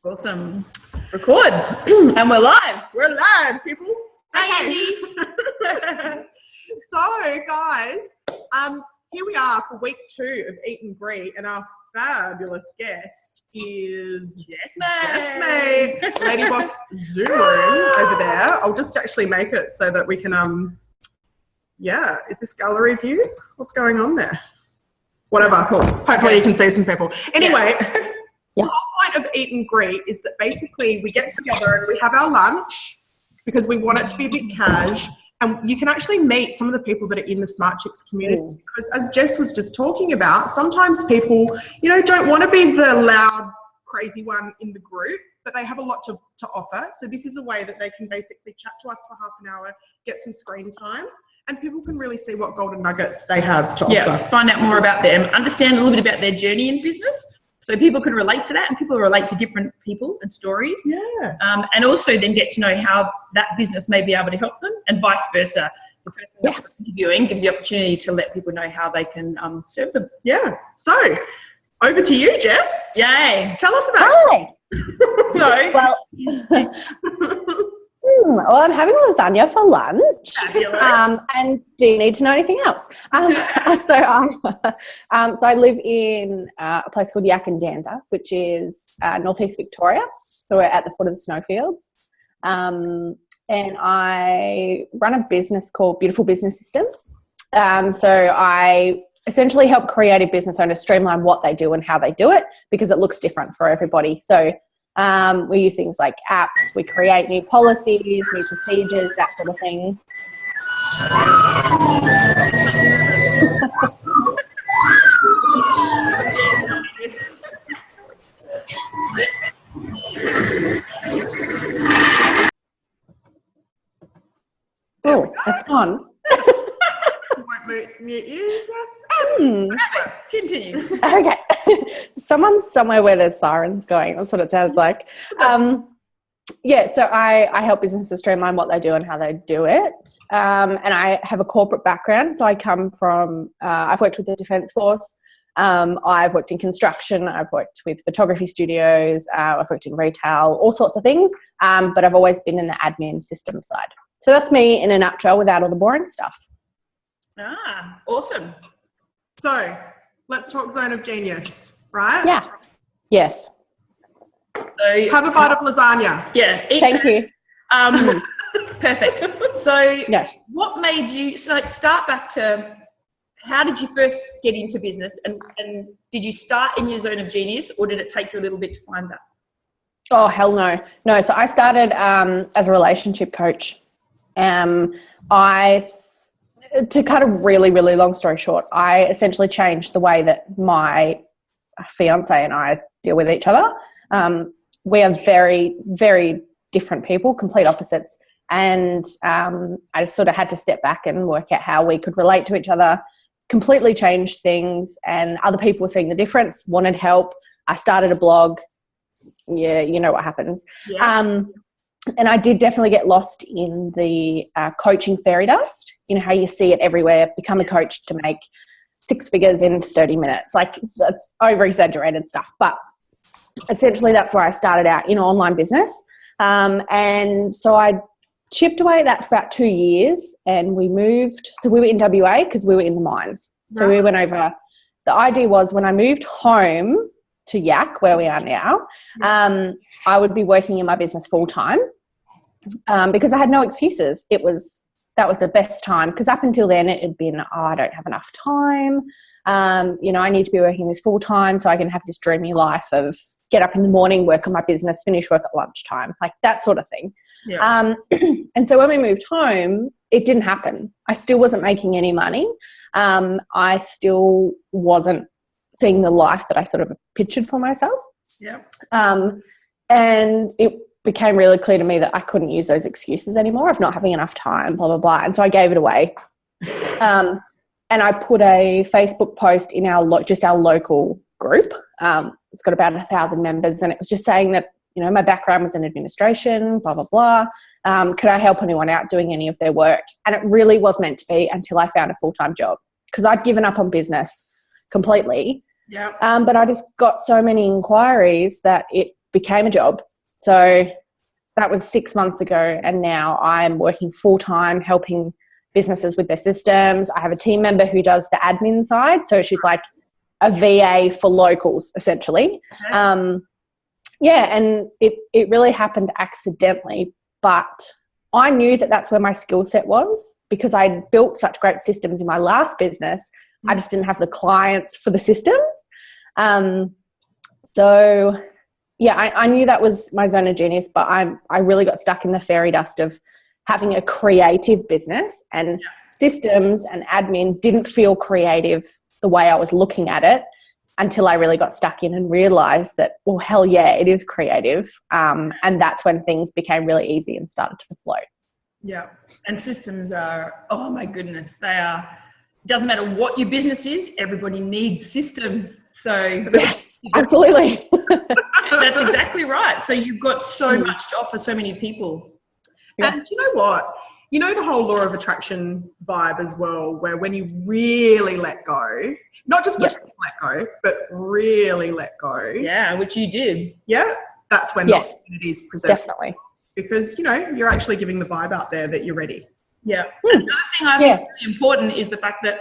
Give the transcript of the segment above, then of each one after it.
Awesome. Record. And we're live. We're live, people. Hi, Andy. So, guys, here we are for week 2 of Eat and Greet, and our fabulous guest is Jess May. Jess May, Lady Boss Zoom room over there. I'll just actually make it so that we can, is this gallery view? What's going on there? Whatever, cool. Hopefully you can see some people. Anyway, the whole point of Eat and Greet is that basically we get together and we have our lunch because we want it to be a bit cash. And you can actually meet some of the people that are in the Smart Chicks community. Because as Jess was just talking about, sometimes people, don't want to be the loud, crazy one in the group, but they have a lot to offer. So this is a way that they can basically chat to us for half an hour, get some screen time, and people can really see what golden nuggets they have to offer. Yeah, find out more about them, understand a little bit about their journey in business. So people can relate to that, and people relate to different people and stories. Yeah. And also then get to know how that business may be able to help them, and vice versa. The person that's interviewing gives the opportunity to let people know how they can serve them. Yeah. So over to you, Jess. Yay. Tell us about it. Well, I'm having lasagna for lunch. And do you need to know anything else? So I live in a place called Yakandanda, which is northeast Victoria. So we're at the foot of the snowfields. And I run a business called Beautiful Business Systems. So I essentially help creative business owners streamline what they do and how they do it, because it looks different for everybody. So we use things like apps, we create new policies, new procedures, that sort of thing. Oh, it's gone. Won't mute you, Jess. Continue. Okay. Someone's somewhere where there's sirens going. That's what it sounds like. So I help businesses streamline what they do and how they do it. And I have a corporate background. So I come from, I've worked with the Defence Force. I've worked in construction. I've worked with photography studios. I've worked in retail, all sorts of things. But I've always been in the admin system side. So that's me in a nutshell without all the boring stuff. Ah, awesome. So let's talk zone of genius, right? Yeah. Yes. So have a bite of lasagna. Yeah. Thank you. Perfect. So yes. What made you, start back to, how did you first get into business, and did you start in your zone of genius, or did it take you a little bit to find that? Oh, hell no. No, so I started as a relationship coach. To cut a really, really long story short, I essentially changed the way that my fiance and I deal with each other. We are very, very different people, complete opposites. And I sort of had to step back and work out how we could relate to each other, completely change things. And other people were seeing the difference, wanted help. I started a blog. Yeah, you know what happens. Yeah. And I did definitely get lost in the coaching fairy dust. You know how you see it everywhere, become a coach to make 6 figures in 30 minutes. Like, that's over-exaggerated stuff. But essentially that's where I started out in online business. And so I chipped away at that for about 2 years, and we moved. So we were in WA because we were in the mines. So we went over. The idea was when I moved home to Yak, where we are now, I would be working in my business full-time because I had no excuses. That was the best time, because up until then it had been, I don't have enough time. I need to be working this full-time so I can have this dreamy life of get up in the morning, work on my business, finish work at lunchtime, like that sort of thing. Yeah. And so when we moved home, it didn't happen. I still wasn't making any money. I still wasn't seeing the life that I sort of pictured for myself. Yeah. And it became really clear to me that I couldn't use those excuses anymore of not having enough time, blah, blah, blah. And so I gave it away. And I put a Facebook post in our local group. It's got about 1,000 members, and it was just saying that, my background was in administration, blah, blah, blah. Could I help anyone out doing any of their work? And it really was meant to be until I found a full-time job, because I'd given up on business completely. Yeah. But I just got so many inquiries that it became a job. So that was 6 months ago, and now I'm working full-time helping businesses with their systems. I have a team member who does the admin side, so she's like a VA for locals, essentially. And it really happened accidentally, but I knew that that's where my skill set was because I built such great systems in my last business. I just didn't have the clients for the systems. I knew that was my zone of genius, but I really got stuck in the fairy dust of having a creative business, and systems and admin didn't feel creative the way I was looking at it until I really got stuck in and realized that, well, hell yeah, it is creative. And that's when things became really easy and started to flow. Yeah. And systems are, oh my goodness, they are, doesn't matter what your business is, everybody needs systems. So yes, absolutely. That's exactly right. So you've got so much to offer so many people. Yeah. And you know what? You know the whole law of attraction vibe as well, where when you really let go, not just let go, but really let go. Yeah, which you did. Yeah, that's when the opportunities present. Definitely. Because, you know, you're actually giving the vibe out there that you're ready. Yeah. Another thing I think is really important is the fact that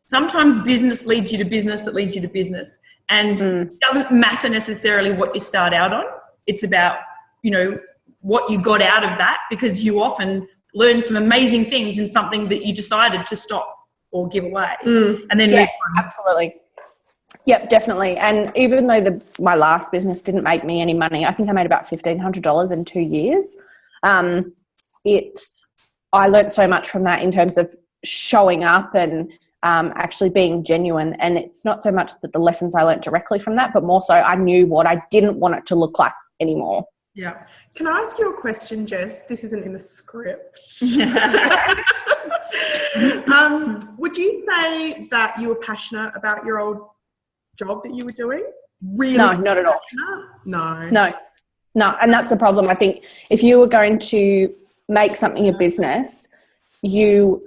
sometimes business leads you to business that leads you to business. And it doesn't matter necessarily what you start out on. It's about, you know, what you got out of that, because you often learn some amazing things in something that you decided to stop or give away. And then absolutely. Yep, definitely. And even though my last business didn't make me any money, I think I made about $1,500 in 2 years. I learned so much from that in terms of showing up and actually being genuine. And it's not so much that the lessons I learned directly from that, but more so I knew what I didn't want it to look like anymore. Yeah. Can I ask you a question, Jess? This isn't in the script. Would you say that you were passionate about your old job that you were doing? Really? No, not at all. No. And that's the problem. I think if you were going to make something a business, you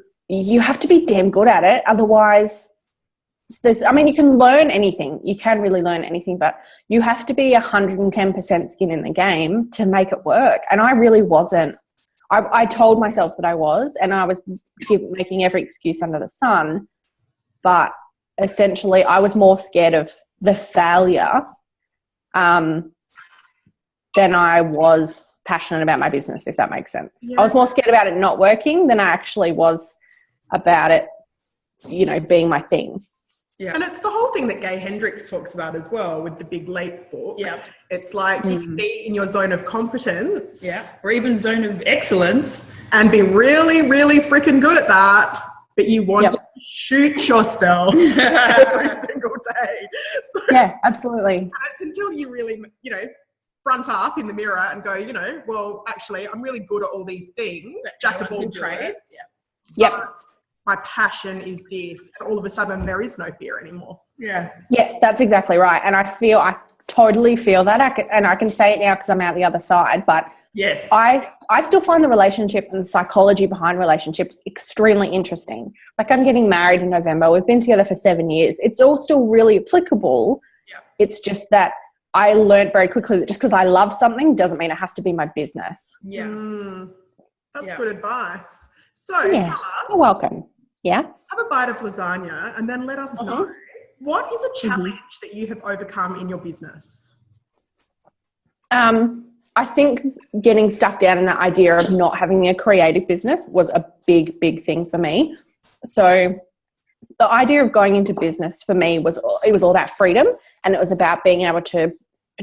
have to be damn good at it. Otherwise, you can learn anything. You can really learn anything, but you have to be 110% skin in the game to make it work. And I really wasn't. I told myself that I was, and I was making every excuse under the sun. But essentially, I was more scared of the failure than I was passionate about my business, if that makes sense. Yeah. I was more scared about it not working than I actually was about it, you know, being my thing. Yeah. And it's the whole thing that Gay Hendricks talks about as well with the Big Leap book. Yeah. It's like you can be in your zone of competence. Yeah. Or even zone of excellence. And be really, really freaking good at that. But you want to shoot yourself every single day. So, yeah, absolutely. And it's until you really, you know, front up in the mirror and go, you know, well, actually, I'm really good at all these things, jack of all trades. Yep. My passion is this, and all of a sudden there is no fear anymore. Yeah. Yes, that's exactly right. And I totally feel that. I can say it now because I'm out the other side, but yes, I still find the relationship and the psychology behind relationships extremely interesting. Like, I'm getting married in November. We've been together for 7 years. It's all still really applicable. Yeah. It's just that I learned very quickly that just because I love something doesn't mean it has to be my business. Yeah. That's good advice. So yes, you're welcome. Yeah. Have a bite of lasagna and then let us know, what is a challenge that you have overcome in your business? I think getting stuck down in the idea of not having a creative business was a big, big thing for me. So the idea of going into business for me was all about freedom, and it was about being able to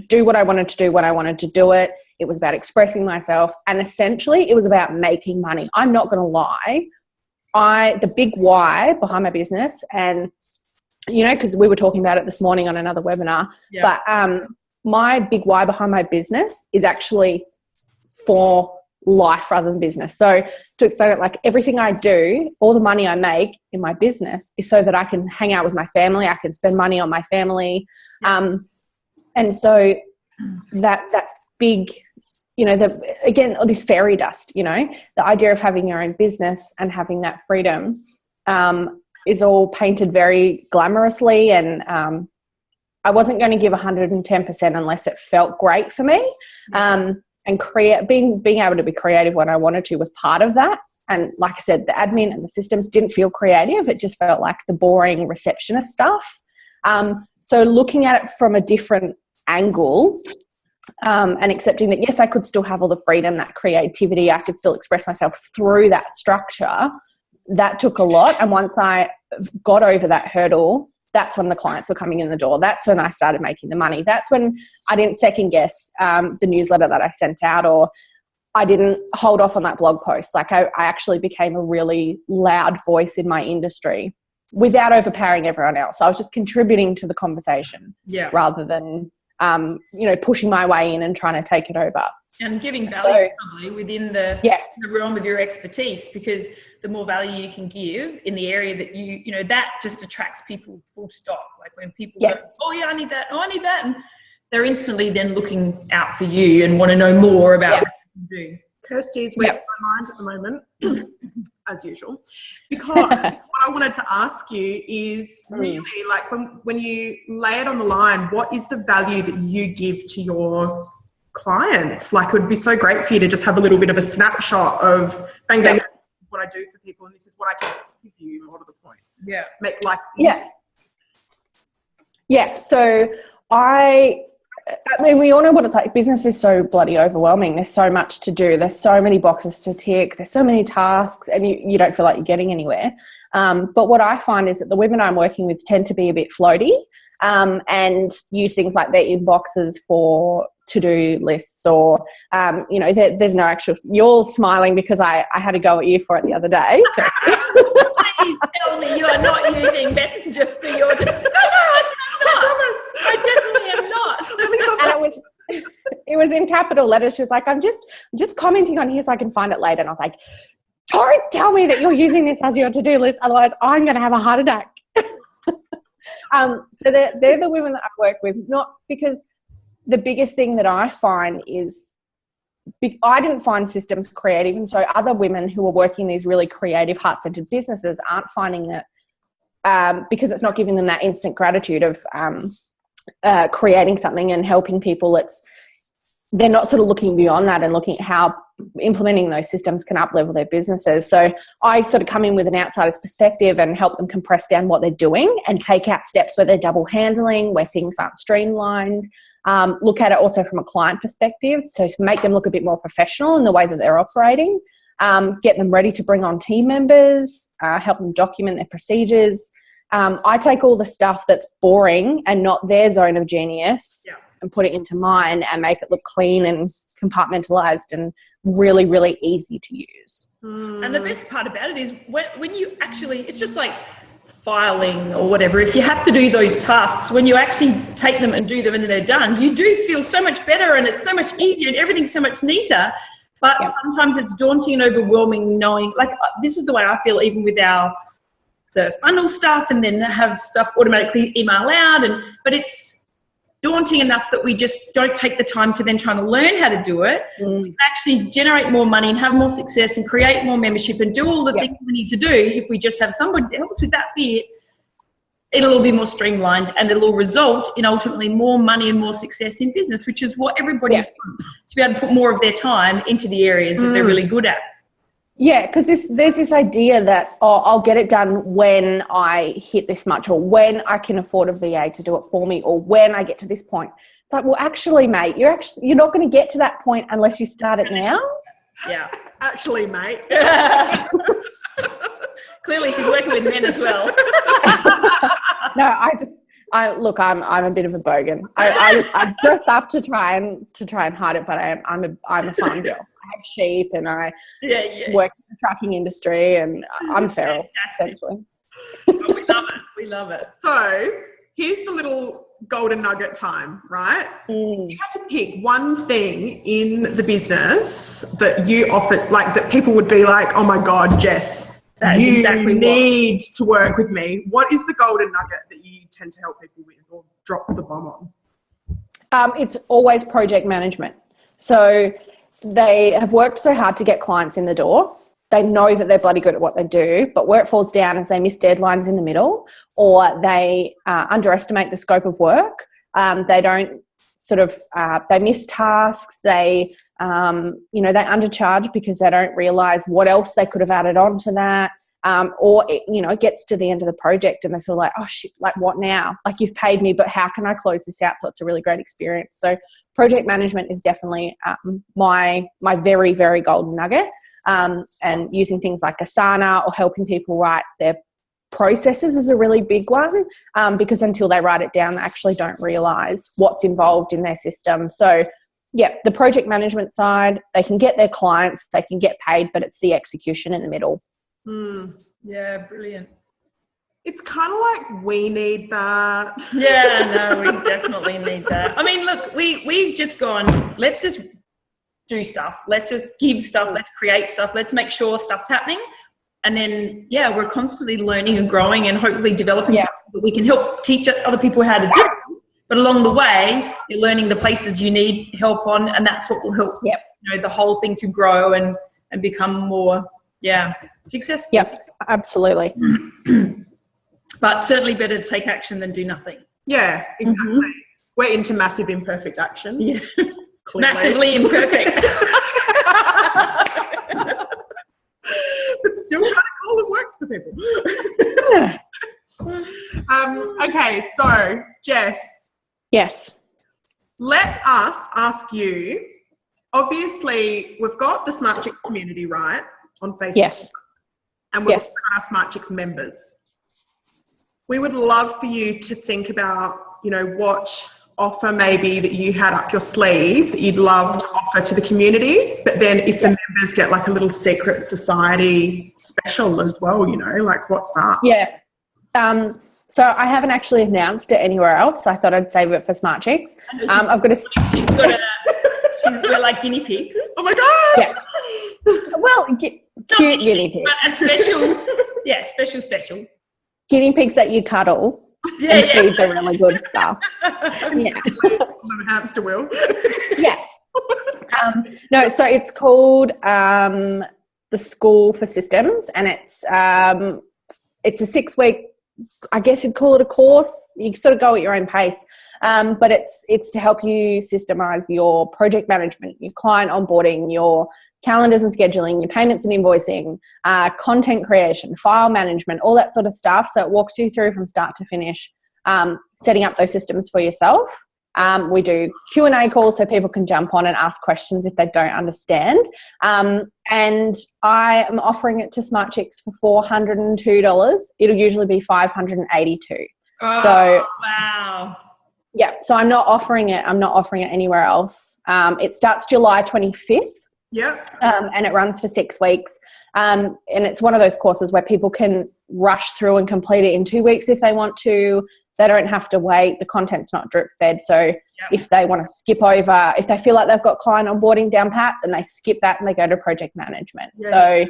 do what I wanted to do when I wanted to do it. It was about expressing myself, and essentially it was about making money. I'm not going to lie. The big why behind my business, and, you know, because we were talking about it this morning on another webinar, but my big why behind my business is actually for life rather than business. So to explain it, like, everything I do, all the money I make in my business is so that I can hang out with my family. I can spend money on my family. And so that big, you know, all this fairy dust, you know, the idea of having your own business and having that freedom is all painted very glamorously, and I wasn't going to give 110% unless it felt great for me. And being able to be creative when I wanted to was part of that. And like I said, the admin and the systems didn't feel creative. It just felt like the boring receptionist stuff. So looking at it from a different angle, and accepting that, yes, I could still have all the freedom, that creativity, I could still express myself through that structure, that took a lot. And once I got over that hurdle, that's when the clients were coming in the door. That's when I started making the money. That's when I didn't second guess the newsletter that I sent out, or I didn't hold off on that blog post. Like I actually became a really loud voice in my industry without overpowering everyone else. I was just contributing to the conversation rather than pushing my way in and trying to take it over. And giving value probably within the realm of your expertise, because the more value you can give in the area that that just attracts people full stop. Like when people go, oh yeah, I need that. Oh, I need that. And they're instantly then looking out for you and want to know more about what you can do. Kirsty's reading my mind at the moment, as usual, because what I wanted to ask you is really like when you lay it on the line, what is the value that you give to your clients? Like, it would be so great for you to just have a little bit of a snapshot of bang, bang, what I do for people, and this is what I can give you more to the point. Yeah. Make like So I mean, we all know what it's like. Business is so bloody overwhelming. There's so much to do. There's so many boxes to tick. There's so many tasks, and you don't feel like you're getting anywhere. But what I find is that the women I'm working with tend to be a bit floaty and use things like their inboxes for to-do lists, or, there's no actual... You're all smiling because I had a go at you for it the other day. Please tell me you are not using Messenger for your... I definitely am not. And it was in capital letters. She was like, I'm just commenting on here so I can find it later. And I was like, don't tell me that you're using this as your to-do list, otherwise I'm going to have a heart attack. So they're the women that I work with, not because the biggest thing that I find is I didn't find systems creative, and so other women who are working these really creative, heart-centered businesses aren't finding it because it's not giving them that instant gratitude of creating something and helping people. They're not sort of looking beyond that and looking at how implementing those systems can up-level their businesses. So I sort of come in with an outsider's perspective and help them compress down what they're doing and take out steps where they're double handling, where things aren't streamlined. Look at it also from a client perspective, so to make them look a bit more professional in the way that they're operating, get them ready to bring on team members, help them document their procedures. I take all the stuff that's boring and not their zone of genius and put it into mine and make it look clean and compartmentalized and really, really easy to use. And the best part about it is when you actually, it's just like filing or whatever, if you have to do those tasks, when you actually take them and do them and they're done, you do feel so much better and it's so much easier and everything's so much neater. But sometimes it's daunting and overwhelming knowing, like, this is the way I feel even with the funnel stuff, and then have stuff automatically email out, but it's daunting enough that we just don't take the time to then try to learn how to do it. We actually generate more money and have more success and create more membership and do all the things we need to do. If we just have somebody that helps with that bit, it'll all be more streamlined and it'll result in ultimately more money and more success in business, which is what everybody wants, to be able to put more of their time into the areas that they're really good at. Yeah, because there's this idea that, I'll get it done when I hit this much, or when I can afford a VA to do it for me, or when I get to this point. It's like, well, actually, mate, you're not going to get to that point unless you start it now. Yeah. Actually, mate. Clearly, she's working with men as well. No, I'm a bit of a bogan. I dress up to try and hide it, but I'm a farm girl. I have sheep and I work in the trucking industry, and I'm feral, essentially. Oh, we love it. So here's the little golden nugget time, right? You had to pick one thing in the business that you offered, like that people would be like, oh my God, Jess, you need to work with me. What is the golden nugget that you tend to help people with or drop the bomb on? It's always project management. So they have worked so hard to get clients in the door. They know that they're bloody good at what they do, but where it falls down is they miss deadlines in the middle, or they underestimate the scope of work, They don't sort of, they miss tasks. They, they undercharge because they don't realise what else they could have added on to that. Or it gets to the end of the project and they're sort of like, oh shit, like what now? Like you've paid me, but how can I close this out? So it's a really great experience. So project management is definitely my very, very golden nugget. And using things like Asana or helping people write their processes is a really big one, because until they write it down, they actually don't realise what's involved in their system. So yeah, the project management side, they can get their clients, they can get paid, but it's the execution in the middle. Yeah, brilliant. It's kind of like we need that. Yeah, no, we definitely need that. I mean, look, we've just gone, let's just do stuff. Let's just give stuff. Let's create stuff. Let's make sure stuff's happening. And then, yeah, we're constantly learning and growing and hopefully developing something that we can help teach other people how to do. But along the way, you're learning the places you need help on, and that's what will help the whole thing to grow and become more successful. Yep, absolutely. But certainly better to take action than do nothing. Yeah, exactly. We're into massive imperfect action. Yeah. Massively imperfect. But still kind of cool and works for people. Okay, so Jess. Yes. Let us ask you, obviously we've got the Smart Chicks community, right, on Facebook. Yes. And we've also got our Smart Chicks members. We would love for you to think about, what offer maybe that you had up your sleeve that you'd love to offer to the community, but then if the members get like a little secret society special as well, like what's that? Yeah. So I haven't actually announced it anywhere else. I thought I'd save it for Smart Chicks. I've got we're like guinea pigs. Oh my God. Yeah. Well, cute guinea pigs. But a special, special. Guinea pigs that you cuddle and feed the really good stuff. Hamster wheel. Yeah. No, so it's called the School for Systems, and it's a 6-week, I guess you'd call it a course. You sort of go at your own pace, but it's to help you systemize your project management, your client onboarding, your calendars and scheduling, your payments and invoicing, content creation, file management, all that sort of stuff. So it walks you through from start to finish, setting up those systems for yourself. We do Q&A calls so people can jump on and ask questions if they don't understand. And I am offering it to Smart Chicks for $402. It'll usually be $582. Oh, so wow. Yeah, so I'm not offering it anywhere else. It starts July 25th. Yep. And it runs for 6 weeks. And it's one of those courses where people can rush through and complete it in 2 weeks if they want to. They don't have to wait. The content's not drip fed. So if they want to skip over, if they feel like they've got client onboarding down pat, then they skip that and they go to project management. Yeah. So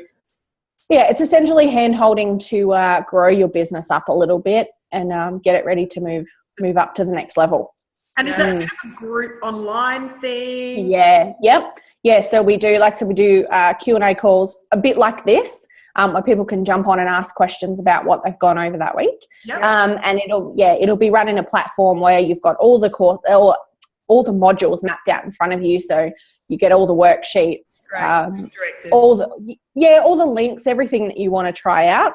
it's essentially hand holding to grow your business up a little bit and get it ready to move up to the next level. And is that a bit of a group online thing? Yeah. Yep. Yeah, so we do Q&A calls a bit like this, where people can jump on and ask questions about what they've gone over that week. Yep. And it'll be run in a platform where you've got all the all the modules mapped out in front of you, so you get all the worksheets, all the links, everything that you want to try out.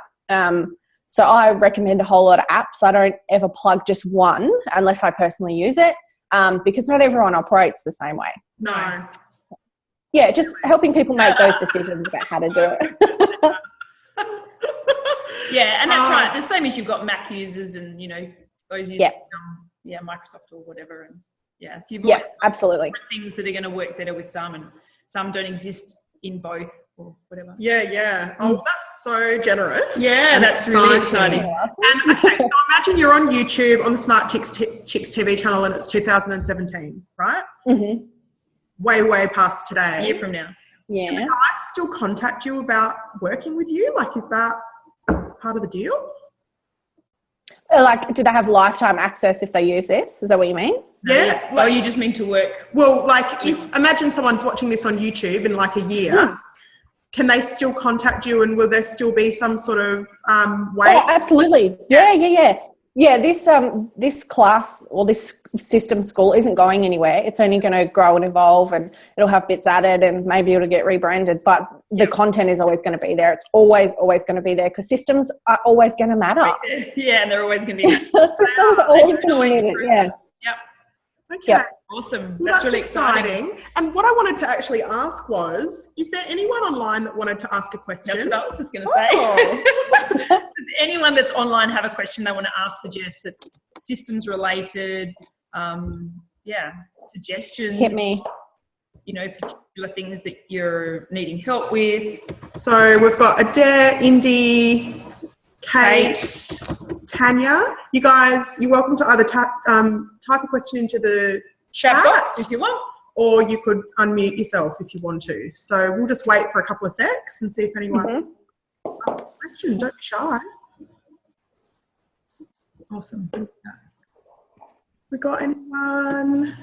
So I recommend a whole lot of apps. I don't ever plug just one unless I personally use it, because not everyone operates the same way. No. Yeah, just helping people make those decisions about how to do it. Yeah, and that's right. The same as you've got Mac users and, those users Microsoft or whatever. And so you've got absolutely things that are going to work better with some, and some don't exist in both or whatever. Yeah. Oh, that's so generous. Yeah, that's really exciting. And okay, so imagine you're on YouTube on the Smart Chicks TV channel and it's 2017, right? Mm-hmm. Way past today. A year from now. Yeah. Can I still contact you about working with you? Like, is that part of the deal? Like, do they have lifetime access if they use this? Is that what you mean? Yeah. You just mean to work? Well, like, imagine someone's watching this on YouTube in like a year. Can they still contact you, and will there still be some sort of way? Oh, absolutely. Yeah. yeah, this class or this system school isn't going anywhere. It's only going to grow and evolve, and it'll have bits added, and maybe it'll get rebranded. But the content is always going to be there. It's always going to be there because systems are always going to matter. Yeah, and they're always going to be. Systems are always going to need it. Yeah. Yep. Okay. Yep. Awesome. Well, That's really exciting. And what I wanted to actually ask was, is there anyone online that wanted to ask a question? That's what I was just going to say. Does anyone that's online have a question they want to ask for Jess that's systems related? Suggestions. Hit me. Particular things that you're needing help with. So we've got Adair, Indy, Kate, Tanya. You guys, you're welcome to either type a question into the chat box if you want, or you could unmute yourself if you want to. So we'll just wait for a couple of secs and see if anyone asks a question. Don't be shy. Awesome. We got anyone?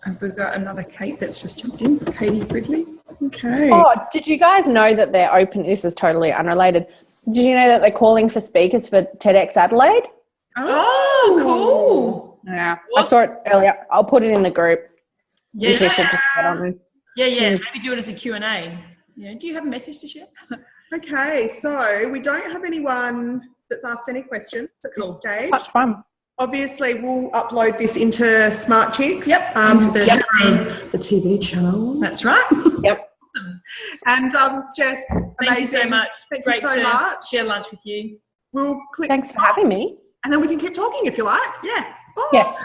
Have we got another Kate that's just jumped in? Katie Ridley. Okay. Oh, did you guys know that they're open? This is totally unrelated. Did you know that they're calling for speakers for TEDx Adelaide? Oh, cool. Yeah, I saw it earlier. I'll put it in the group. Yeah. You two should just get on. Yeah. Maybe do it as a Q&A. Yeah. Do you have a message to share? Okay, so we don't have anyone that's asked any questions at this stage. Much fun. Obviously, we'll upload this into Smart Chicks. Yep. Into the TV channel. That's right. Yep. Awesome. And Jess, thank you so much. Thank Great you so to much. share lunch with you. We'll click. Thanks for having me. And then we can keep talking if you like. Yeah. Bye. Yes.